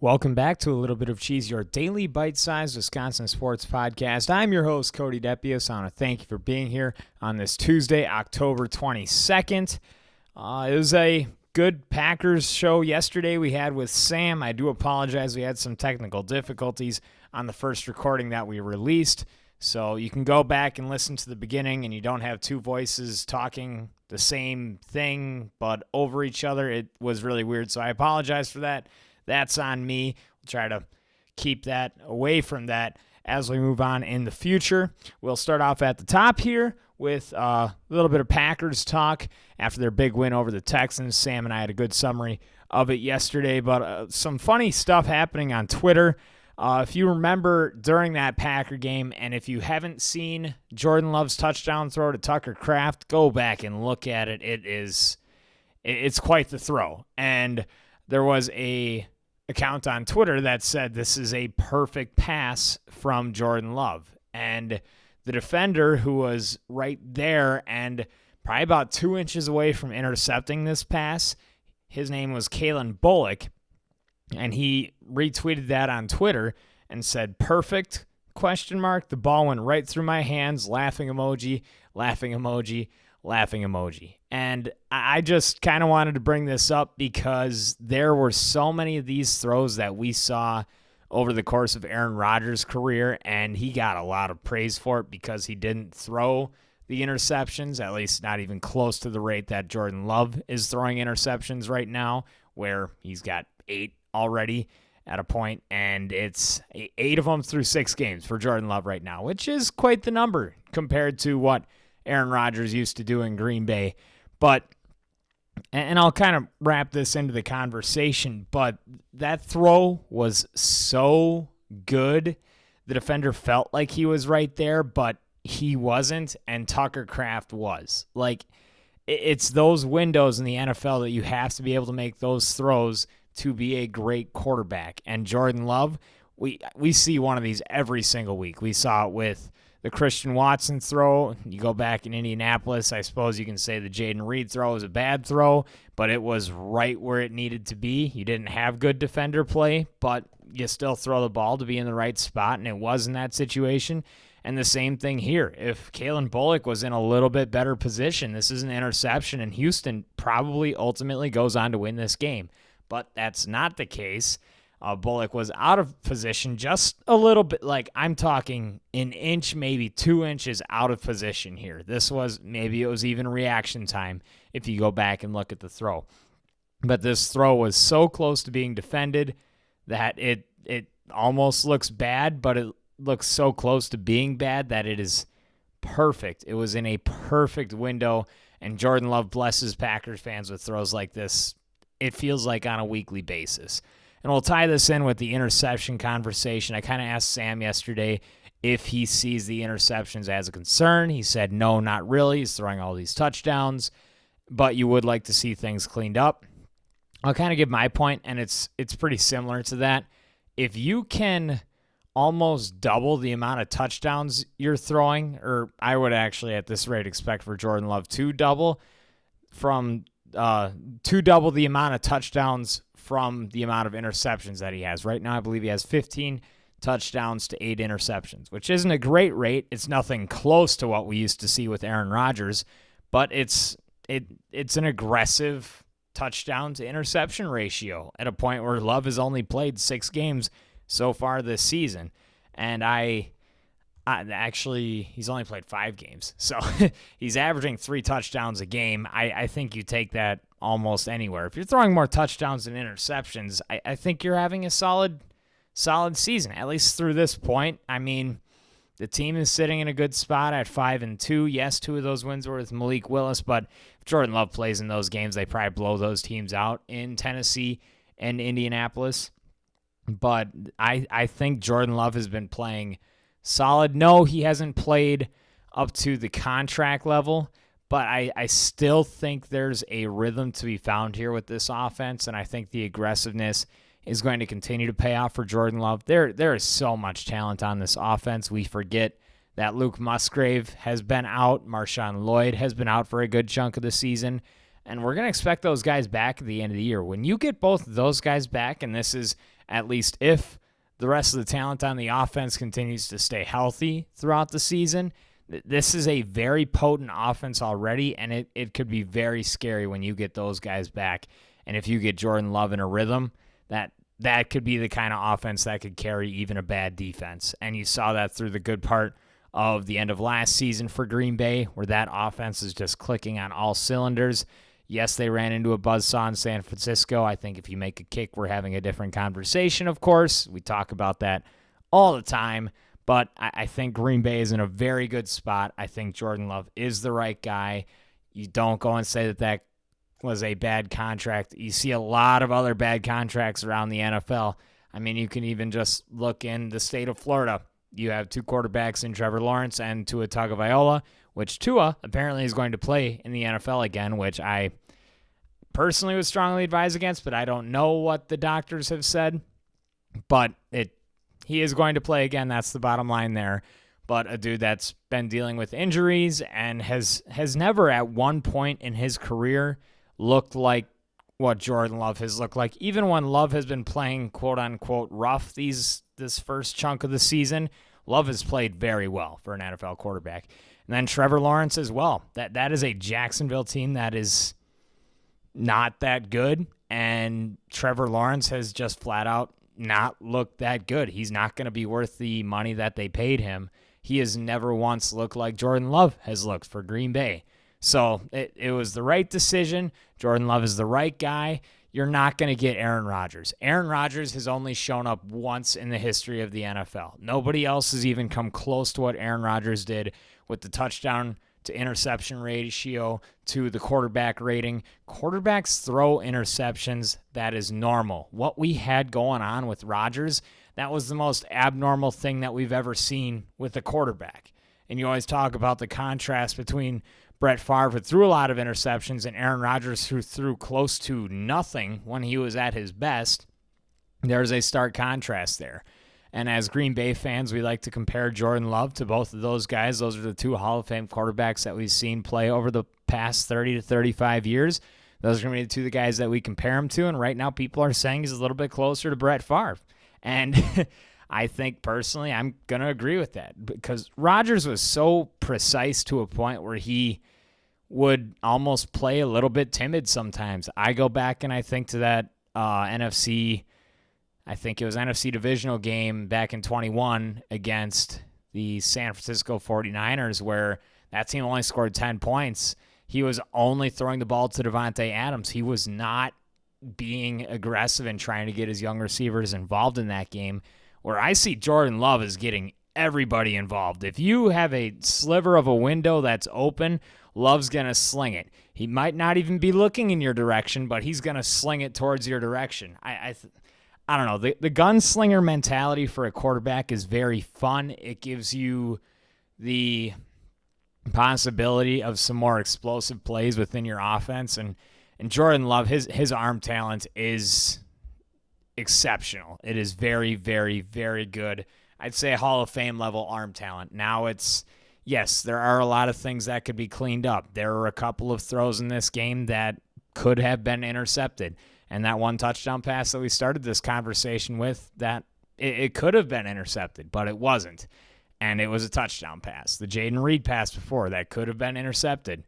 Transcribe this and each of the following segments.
Welcome back to A Little Bit of Cheese, your daily bite-sized Wisconsin sports podcast. I'm your host, Cody Depios. I want to thank you for being here on this Tuesday, October 22nd. It was a good Packers show yesterday we had with Sam. I do apologize. We had some technical difficulties on the first recording that we released. So you can go back and listen to the beginning, and you don't have two voices talking the same thing but over each other. It was really weird, so I apologize for that. That's on me. We'll try to keep that away from that as we move on in the future. We'll start off at the top here with a little bit of Packers talk after their big win over the Texans. Sam and I had a good summary of it yesterday, but some funny stuff happening on Twitter. If you remember during that Packer game, and if you haven't seen Jordan Love's touchdown throw to Tucker Kraft, go back and look at it. It's quite the throw. And there was a account on Twitter that said this is a perfect pass from Jordan Love. And the defender who was right there and probably about 2 inches away from intercepting this pass, his name was Kalen Bullock, and he retweeted that on Twitter and said, perfect, ? The ball went right through my hands, laughing emoji, laughing emoji, laughing emoji. And I just kind of wanted to bring this up because there were so many of these throws that we saw over the course of Aaron Rodgers' career, and he got a lot of praise for it because he didn't throw the interceptions, at least not even close to the rate that Jordan Love is throwing interceptions right now, where he's got 8 already at a point, and it's 8 of them through 6 games for Jordan Love right now, which is quite the number compared to what Aaron Rodgers used to do in Green Bay. But, and I'll kind of wrap this into the conversation, but that throw was so good. The defender felt like he was right there, but he wasn't, and Tucker Kraft was. Like, it's those windows in the NFL that you have to be able to make those throws to be a great quarterback. And Jordan Love, we see one of these every single week. We saw it with the Christian Watson throw. You go back in Indianapolis, I suppose you can say the Jaden Reed throw was a bad throw, but it was right where it needed to be. You didn't have good defender play, but you still throw the ball to be in the right spot, and it was in that situation. And the same thing here. If Kalen Bullock was in a little bit better position, this is an interception, and Houston probably ultimately goes on to win this game. But that's not the case. Bullock was out of position just a little bit, like I'm talking an inch, maybe 2 inches out of position here. Maybe it was even reaction time if you go back and look at the throw. But this throw was so close to being defended that it almost looks bad, but it looks so close to being bad that it is perfect. It was in a perfect window, and Jordan Love blesses Packers fans with throws like this, it feels like, on a weekly basis. And we'll tie this in with the interception conversation. I kind of asked Sam yesterday if he sees the interceptions as a concern. He said, no, not really. He's throwing all these touchdowns, but you would like to see things cleaned up. I'll kind of give my point, and it's pretty similar to that. If you can almost double the amount of touchdowns you're throwing, or I would actually at this rate expect for Jordan Love to double the amount of touchdowns from the amount of interceptions that he has. Right now, I believe he has 15 touchdowns to 8 interceptions, which isn't a great rate. It's nothing close to what we used to see with Aaron Rodgers, but it's an aggressive touchdown to interception ratio at a point where Love has only played 6 games so far this season. And actually, he's only played 5 games. So he's averaging 3 touchdowns a game. I think you take that almost anywhere. If you're throwing more touchdowns than interceptions, I think you're having a solid season, at least through this point. I mean, the team is sitting in a good spot at 5-2. Yes, 2 of those wins were with Malik Willis, but if Jordan Love plays in those games, they probably blow those teams out in Tennessee and Indianapolis. But I think Jordan Love has been playing solid. No, he hasn't played up to the contract level, but I still think there's a rhythm to be found here with this offense, and I think the aggressiveness is going to continue to pay off for Jordan Love. There is so much talent on this offense. We forget that Luke Musgrave has been out. Marshawn Lloyd has been out for a good chunk of the season. And we're going to expect those guys back at the end of the year. When you get both of those guys back, and this is at least if the rest of the talent on the offense continues to stay healthy throughout the season, this is a very potent offense already, and it could be very scary when you get those guys back. And if you get Jordan Love in a rhythm, that could be the kind of offense that could carry even a bad defense. And you saw that through the good part of the end of last season for Green Bay, where that offense is just clicking on all cylinders. Yes, they ran into a buzzsaw in San Francisco. I think if you make a kick, we're having a different conversation, of course. We talk about that all the time. But I think Green Bay is in a very good spot. I think Jordan Love is the right guy. You don't go and say that was a bad contract. You see a lot of other bad contracts around the NFL. I mean, you can even just look in the state of Florida. You have two quarterbacks in Trevor Lawrence and Tua Tagovailoa, which Tua apparently is going to play in the NFL again, which I personally would strongly advise against, but I don't know what the doctors have said. But he is going to play again. That's the bottom line there. But a dude that's been dealing with injuries and has never at one point in his career looked like what Jordan Love has looked like. Even when Love has been playing quote-unquote rough this first chunk of the season, Love has played very well for an NFL quarterback. And then Trevor Lawrence as well. That is a Jacksonville team that is not that good, and Trevor Lawrence has just flat out not looked that good. He's not going to be worth the money that they paid him. He has never once looked like Jordan Love has looked for Green Bay. So it was the right decision. Jordan Love is the right guy. You're not going to get Aaron Rodgers. Aaron Rodgers has only shown up once in the history of the NFL. Nobody else has even come close to what Aaron Rodgers did with the touchdown to interception ratio to the quarterback rating. Quarterbacks throw interceptions. That is normal. What we had going on with Rodgers, that was the most abnormal thing that we've ever seen with a quarterback. And you always talk about the contrast between Brett Favre, who threw a lot of interceptions, and Aaron Rodgers, who threw close to nothing when he was at his best. There's a stark contrast there. And as Green Bay fans, we like to compare Jordan Love to both of those guys. Those are the two Hall of Fame quarterbacks that we've seen play over the past 30 to 35 years. Those are going to be the two guys that we compare him to. And right now people are saying he's a little bit closer to Brett Favre. And I think personally I'm going to agree with that because Rodgers was so precise to a point where he would almost play a little bit timid sometimes. I go back and I think to that NFC divisional game back in 21 against the San Francisco 49ers where that team only scored 10 points. He was only throwing the ball to Devontae Adams. He was not being aggressive and trying to get his young receivers involved in that game, where I see Jordan Love as getting everybody involved. If you have a sliver of a window that's open, Love's going to sling it. He might not even be looking in your direction, but he's going to sling it towards your direction. I don't know. The gunslinger mentality for a quarterback is very fun. It gives you the possibility of some more explosive plays within your offense. And Jordan Love, his arm talent is exceptional. It is very, very, very good. I'd say Hall of Fame level arm talent. Now yes, there are a lot of things that could be cleaned up. There were a couple of throws in this game that could have been intercepted. And that one touchdown pass that we started this conversation with, that it could have been intercepted, but it wasn't. And it was a touchdown pass. The Jaden Reed pass before, that could have been intercepted.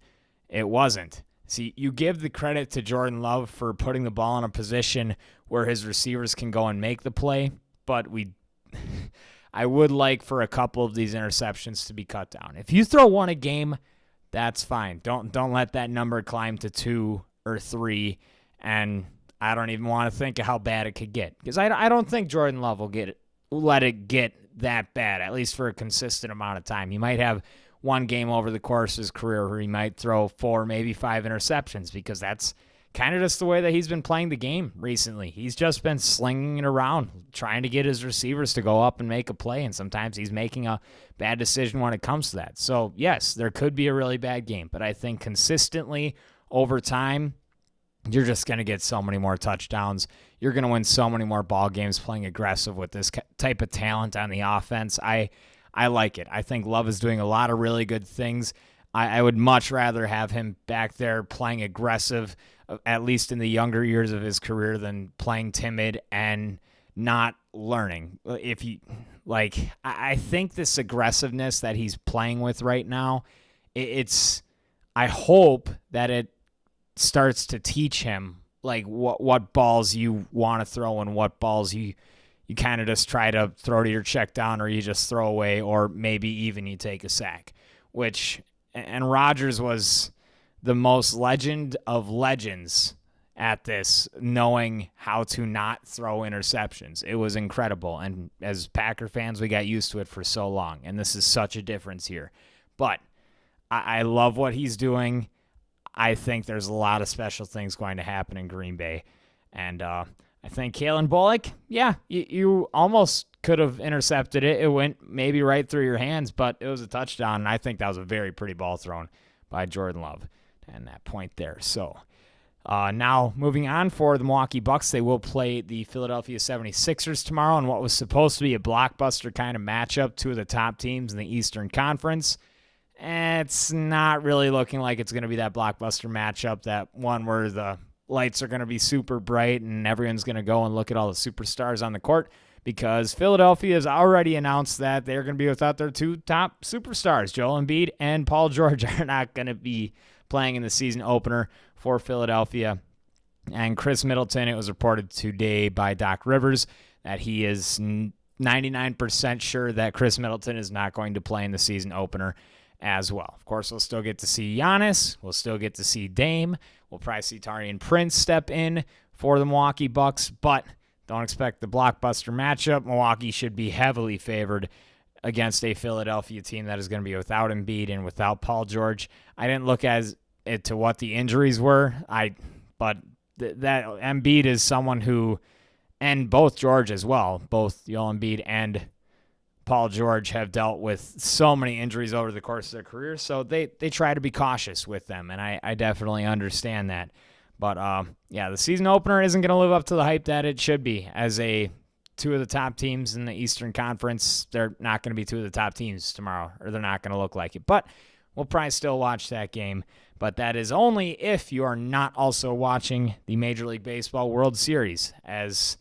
It wasn't. See, you give the credit to Jordan Love for putting the ball in a position where his receivers can go and make the play, but I would like for a couple of these interceptions to be cut down. If you throw one a game, that's fine. Don't let that number climb to 2 or 3, and I don't even want to think of how bad it could get, because I don't think Jordan Love will let it get that bad, at least for a consistent amount of time. He might have one game over the course of his career where he might throw 4, maybe 5 interceptions, because that's kind of just the way that he's been playing the game recently. He's just been slinging it around, trying to get his receivers to go up and make a play, and sometimes he's making a bad decision when it comes to that. So, yes, there could be a really bad game, but I think consistently over time, you're just going to get so many more touchdowns. You're going to win so many more ball games playing aggressive with this type of talent on the offense. I like it. I think Love is doing a lot of really good things. I would much rather have him back there playing aggressive, at least in the younger years of his career, than playing timid and not learning. If you like, I think this aggressiveness that he's playing with right now, it's. I hope that it starts to teach him like what balls you want to throw and what balls you kind of just try to throw to your check down, or you just throw away, or maybe even you take a sack. And Rodgers was the most legend of legends at this, knowing how to not throw interceptions. It was incredible. And as Packer fans, we got used to it for so long. And this is such a difference here. But I love what he's doing. I think there's a lot of special things going to happen in Green Bay. And I think Kalen Bullock, yeah, you almost could have intercepted it. It went maybe right through your hands, but it was a touchdown. And I think that was a very pretty ball thrown by Jordan Love and that point there. So now moving on for the Milwaukee Bucks, they will play the Philadelphia 76ers tomorrow in what was supposed to be a blockbuster kind of matchup, two of the top teams in the Eastern Conference. It's not really looking like it's going to be that blockbuster matchup, that one where the lights are going to be super bright and everyone's going to go and look at all the superstars on the court, because Philadelphia has already announced that they're going to be without their two top superstars. Joel Embiid and Paul George are not going to be playing in the season opener for Philadelphia. And Chris Middleton, it was reported today by Doc Rivers that he is 99% sure that Chris Middleton is not going to play in the season opener as well. Of course, we'll still get to see Giannis. We'll still get to see Dame. We'll probably see Taurean Prince step in for the Milwaukee Bucks, but don't expect the blockbuster matchup. Milwaukee should be heavily favored against a Philadelphia team that is going to be without Embiid and without Paul George. I didn't look as it to what the injuries were. But that Embiid is someone who, and both George as well, both Joel Embiid and Paul George have dealt with so many injuries over the course of their career, so they try to be cautious with them, and I definitely understand that. But, the season opener isn't going to live up to the hype that it should be. As two of the top teams in the Eastern Conference, they're not going to be two of the top teams tomorrow, or they're not going to look like it. But we'll probably still watch that game. But that is only if you are not also watching the Major League Baseball World Series, as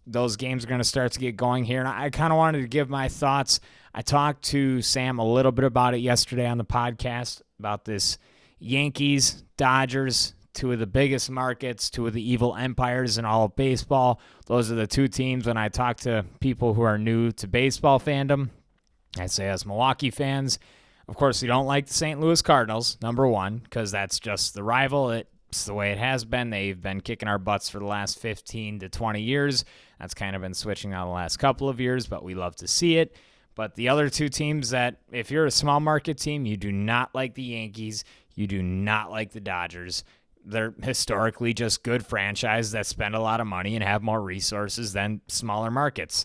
those games are going to start to get going here. And I kind of wanted to give my thoughts. I talked to Sam a little bit about it yesterday on the podcast, about this Yankees, Dodgers, two of the biggest markets, two of the evil empires in all of baseball. Those are the two teams when I talk to people who are new to baseball fandom. I say as Milwaukee fans, of course, we don't like the St. Louis Cardinals, number one, because that's just the rival. It's the way it has been. They've been kicking our butts for the last 15 to 20 years. That's kind of been switching out the last couple of years, but we love to see it. But the other two teams that, if you're a small market team, you do not like the Yankees, you do not like the Dodgers. They're historically just good franchises that spend a lot of money and have more resources than smaller markets.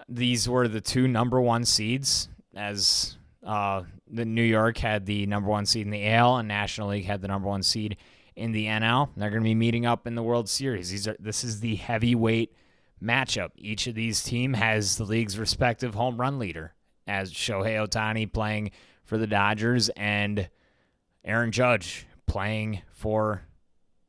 These were the two number one seeds, as the New York had the number one seed in the AL and National League had the number one seed in the NL. They're going to be meeting up in the World Series. This is the heavyweight matchup. Each of these teams has the league's respective home run leader, as Shohei Ohtani playing for the Dodgers and Aaron Judge playing for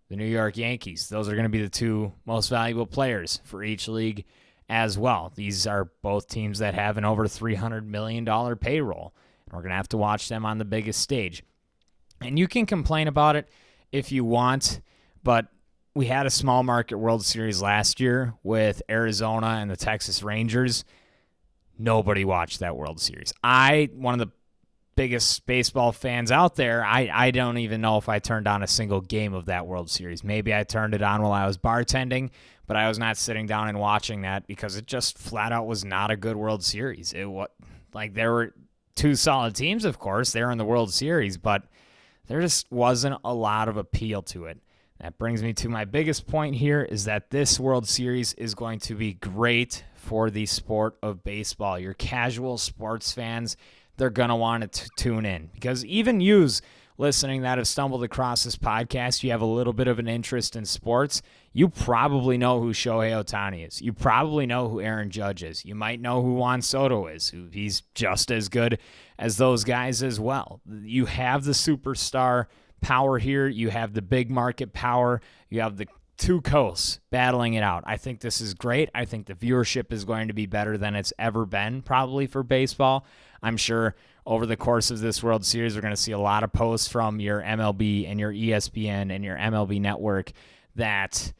the New York Yankees. Those are going to be the two most valuable players for each league as well. These are both teams that have an over $300 million payroll. We're going to have to watch them on the biggest stage. And you can complain about it if you want, but we had a small market World Series last year with Arizona and the Texas Rangers. Nobody watched that World Series. One of the biggest baseball fans out there, I don't even know if I turned on a single game of that World Series. Maybe I turned it on while I was bartending, but I was not sitting down and watching that because it just flat out was not a good World Series. There were two solid teams, of course. They were in the World Series, but there just wasn't a lot of appeal to it. That brings me to my biggest point here, is that this World Series is going to be great for the sport of baseball. Your casual sports fans, they're going to want to tune in, because even yous listening that have stumbled across this podcast, you have a little bit of an interest in sports, you probably know who Shohei Ohtani is. You probably know who Aaron Judge is. You might know who Juan Soto is. He's just as good as those guys as well. You have the superstar power here. You have the big market power. You have the two coasts battling it out. I think this is great. I think the viewership is going to be better than it's ever been probably for baseball. I'm sure over the course of this World Series, we're going to see a lot of posts from your MLB and your ESPN and your MLB network that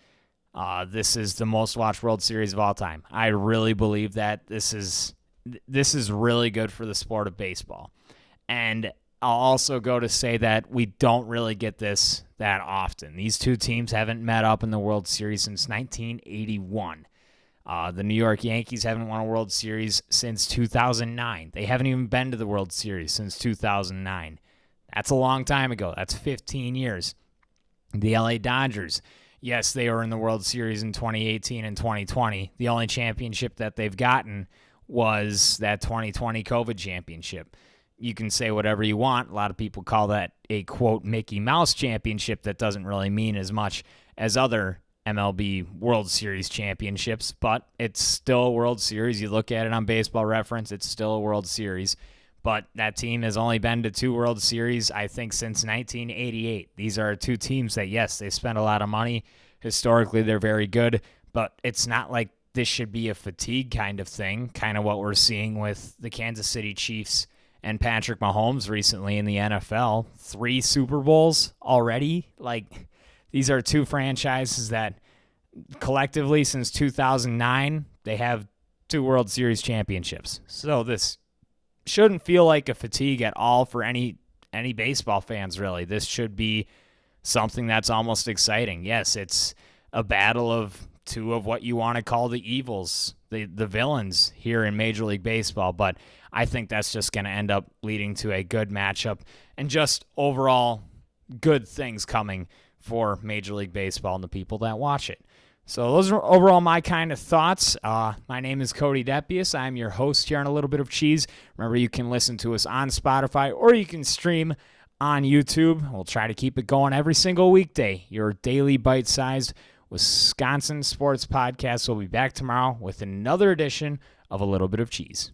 this is the most watched World Series of all time. I really believe that this is really good for the sport of baseball. And I'll also go to say that we don't really get this that often. These two teams haven't met up in the World Series since 1981. The New York Yankees haven't won a World Series since 2009. They haven't even been to the World Series since 2009. That's a long time ago. That's 15 years. The LA Dodgers, yes, they were in the World Series in 2018 and 2020. The only championship that they've gotten was that 2020 COVID championship. You can say whatever you want. A lot of people call that a, quote, Mickey Mouse championship. That doesn't really mean as much as other MLB World Series championships, but it's still a World Series. You look at it on Baseball Reference, it's still a World Series. But that team has only been to two World Series, I think, since 1988. These are two teams that, yes, they spend a lot of money. Historically, they're very good, but it's not like this should be a fatigue kind of thing, kind of what we're seeing with the Kansas City Chiefs and Patrick Mahomes recently in the NFL. 3 Super Bowls already. Like, these are two franchises that collectively since 2009, they have 2 World Series championships. So this shouldn't feel like a fatigue at all for any baseball fans, really. This should be something that's almost exciting. Yes, it's a battle of two of what you want to call the evils, the villains here in Major League Baseball, but I think that's just going to end up leading to a good matchup and just overall good things coming for Major League Baseball and the people that watch it. So those are overall my kind of thoughts. My name is Cody Depius. I'm your host here on A Little Bit of Cheese. Remember, you can listen to us on Spotify or you can stream on YouTube. We'll try to keep it going every single weekday. Your daily bite-sized Wisconsin sports podcast will be back tomorrow with another edition of A Little Bit of Cheese.